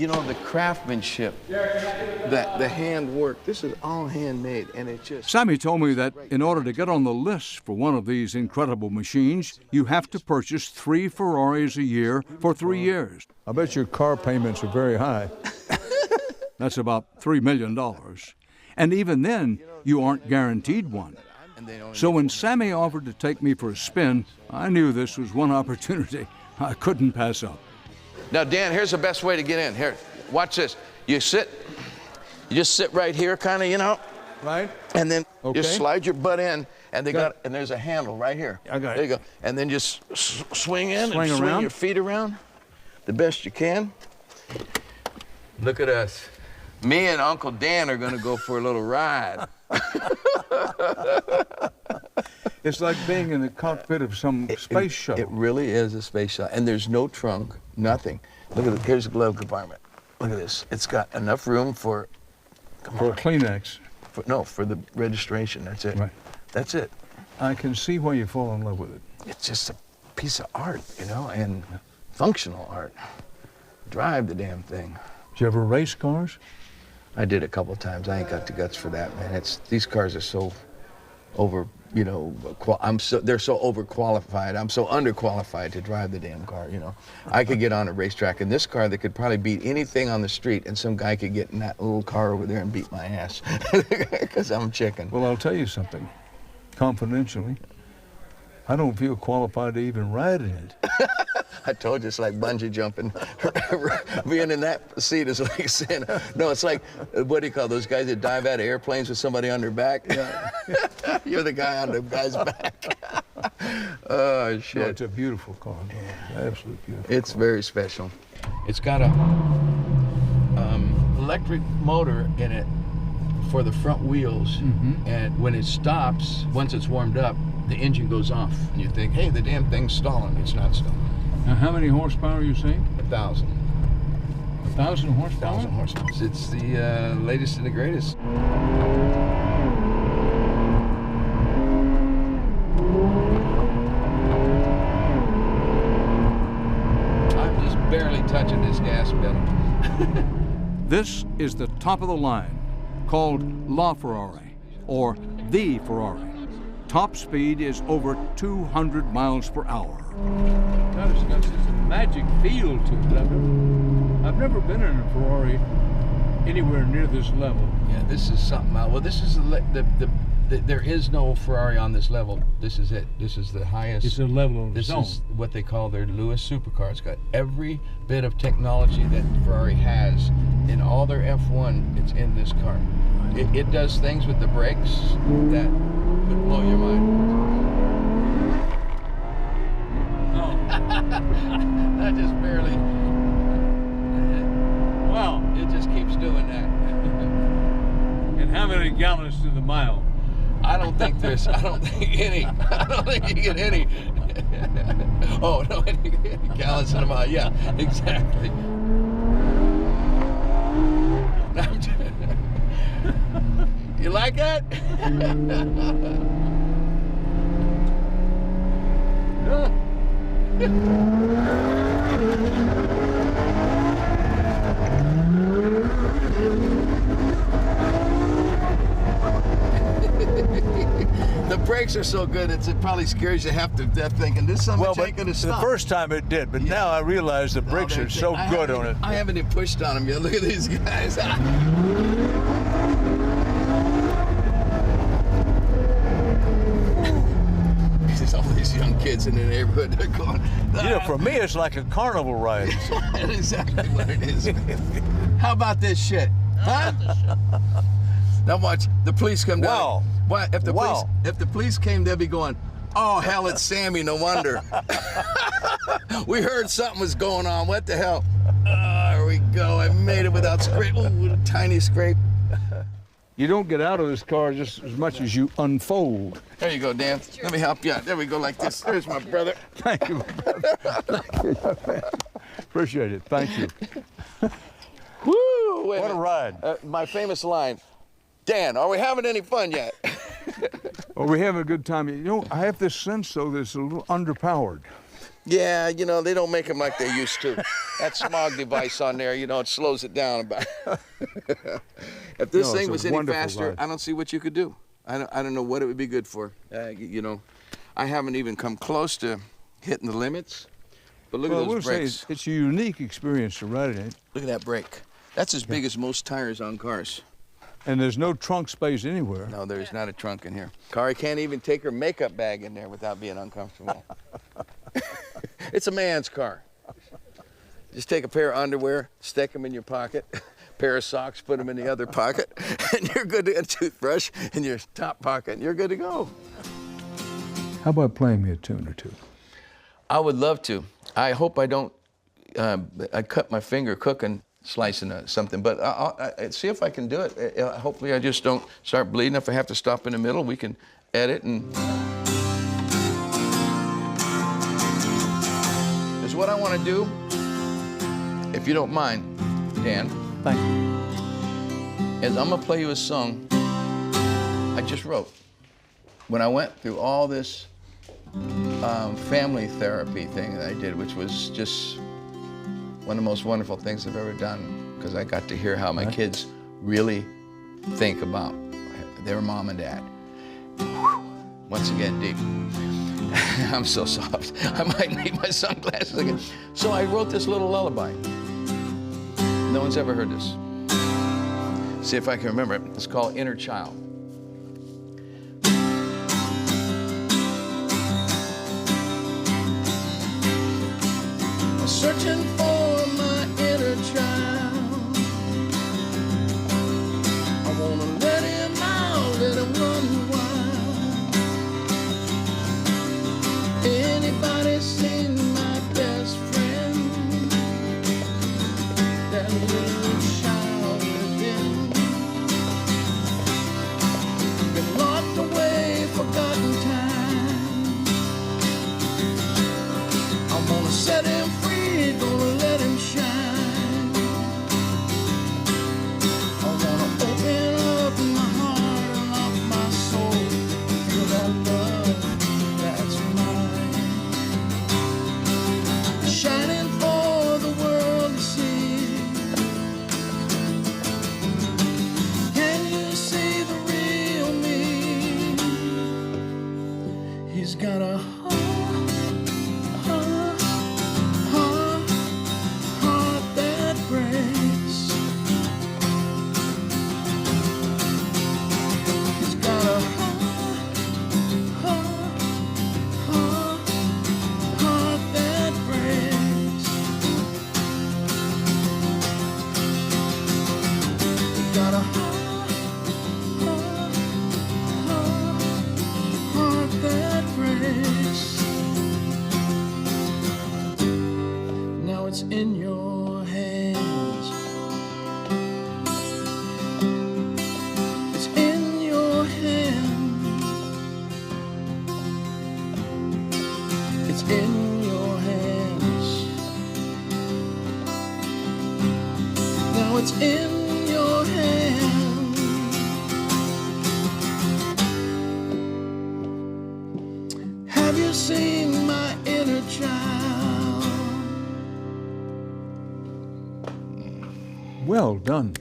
you know, the craftsmanship, the handwork, this is all handmade, and it just... Sammy told me that in order to get on the list for one of these incredible machines, you have to purchase 3 Ferraris a year for 3 years. I bet your car payments are very high. That's about $3 million. And even then, you aren't guaranteed one. So when Sammy offered to take me for a spin, I knew this was one opportunity I couldn't pass up. Now, Dan, here's the best way to get in. Here, watch this. You just sit right here, kind of, you know. Right. And then Okay. just slide your butt in, and and there's a handle right here. I got it. There you go. And then just swing in and swing around. your feet around the best you can. Look at us. Me and Uncle Dan are going to go for a little ride. It's like being in the cockpit of some space shuttle. It really is a space shuttle. And there's no trunk, nothing. Look at it. Here's the glove compartment. Look at this. It's got enough room for... For a Kleenex. For the registration. That's it. Right. That's it. I can see why you fall in love with it. It's just a piece of art, you know, and functional art. Drive the damn thing. Did you ever race cars? I did a couple of times. I ain't got the guts for that, man. These cars are so over, you know, they're so overqualified. I'm so underqualified to drive the damn car, you know. I could get on a racetrack in this car that could probably beat anything on the street, and some guy could get in that little car over there and beat my ass because I'm chicken. Well, I'll tell you something, confidentially. I don't feel qualified to even ride in it. I told you, it's like bungee jumping. Being in that seat is like saying, no, it's like, what do you call those guys that dive out of airplanes with somebody on their back? You're the guy on the guy's back. Oh, shit. No, it's a beautiful car. Absolutely beautiful. It's very special. It's got a electric motor in it for the front wheels, and when it stops, once it's warmed up, the engine goes off. And you think, hey, the damn thing's stalling. It's not stalling. Now, how many horsepower are you saying? 1,000. 1,000 horsepower? 1,000 horsepower. It's the latest and the greatest. I'm just barely touching this gas pedal. This is the top of the line, called La Ferrari, or the Ferrari. Top speed is over 200 miles per hour. It's got this magic feel to it. I've never been in a Ferrari anywhere near this level. Yeah, this is something else. Well, this is there is no Ferrari on this level. This is it. This is the highest. It's a level of This its own. is what they call their Lewis supercar. It's got every bit of technology that Ferrari has in all their F1. It's in this car. It does things with the brakes that would blow your mind. Oh. I just barely. Wow. It just keeps doing that. And how many gallons to the mile? I don't think any. I don't think you get any. Oh, no, any gallons in a mile. Yeah, exactly. You like that? The brakes are so good, it probably scares you half to death thinking this son of a bitch ain't gonna stop. the first time it did, but now I realize the brakes are so good on it. I haven't even pushed on them yet. Look at these guys. There's all these young kids in the neighborhood. They're going. You know, for me, it's like a carnival ride. That's exactly what it is. How about this shit? Huh? Now watch, the police come down. Wow. What if the police came, they'd be going, oh hell, it's Sammy, no wonder. We heard something was going on. What the hell? There we go. I made it without scrape. Oh, a tiny scrape. You don't get out of this car just as much as you unfold. There you go, Dan. Let me help you out. There we go, like this. There's my brother. Thank you, brother. Thank you, young man. Appreciate it. Thank you. Woo! What a ride. My famous line. Dan, are we having any fun yet? Well, we're having a good time. You know, I have this sense, though, that it's a little underpowered. Yeah, you know, they don't make them like they used to. That smog device on there, you know, it slows it down about. If this thing was any faster, I don't see what you could do. I don't know what it would be good for. You know, I haven't even come close to hitting the limits. But look at those brakes. It's a unique experience to ride it. Look at that brake. That's as big as most tires on cars. And there's no trunk space anywhere. No, there's not a trunk in here. Car can't even take her makeup bag in there without being uncomfortable. It's a man's car. Just take a pair of underwear, stick them in your pocket, pair of socks, put them in the other pocket, and you're good to get a toothbrush in your top pocket, and you're good to go. How about playing me a tune or two? I would love to. I hope I don't, I cut my finger cooking, slicing something, but I'll see if I can do it. Hopefully I just don't start bleeding. If I have to stop in the middle, we can edit and... Is what I want to do, if you don't mind, Dan. Thank you. Is I'm gonna play you a song I just wrote. When I went through all this family therapy thing that I did, which was just one of the most wonderful things I've ever done, because I got to hear how my kids really think about their mom and dad. Once again, deep. I'm so soft. I might need my sunglasses again. So I wrote this little lullaby. No one's ever heard this. See if I can remember it. It's called Inner Child. I'm searching for my inner child. I wanna let him out, let him run wild. Anybody seen my best friend? That little child within. Been locked away, forgotten time. I wanna set him free, gonna let him shine. I wanna open up my heart, unlock my soul, feel that love that's mine. Shining for the world to see. Can you see the real me? He's got a heart that breaks. He's got a heart that breaks. He's got a heart that breaks. Now it's in your hands. It's in your hands. It's in your hands. Now it's in your hands. Have you seen my inner child? Well done.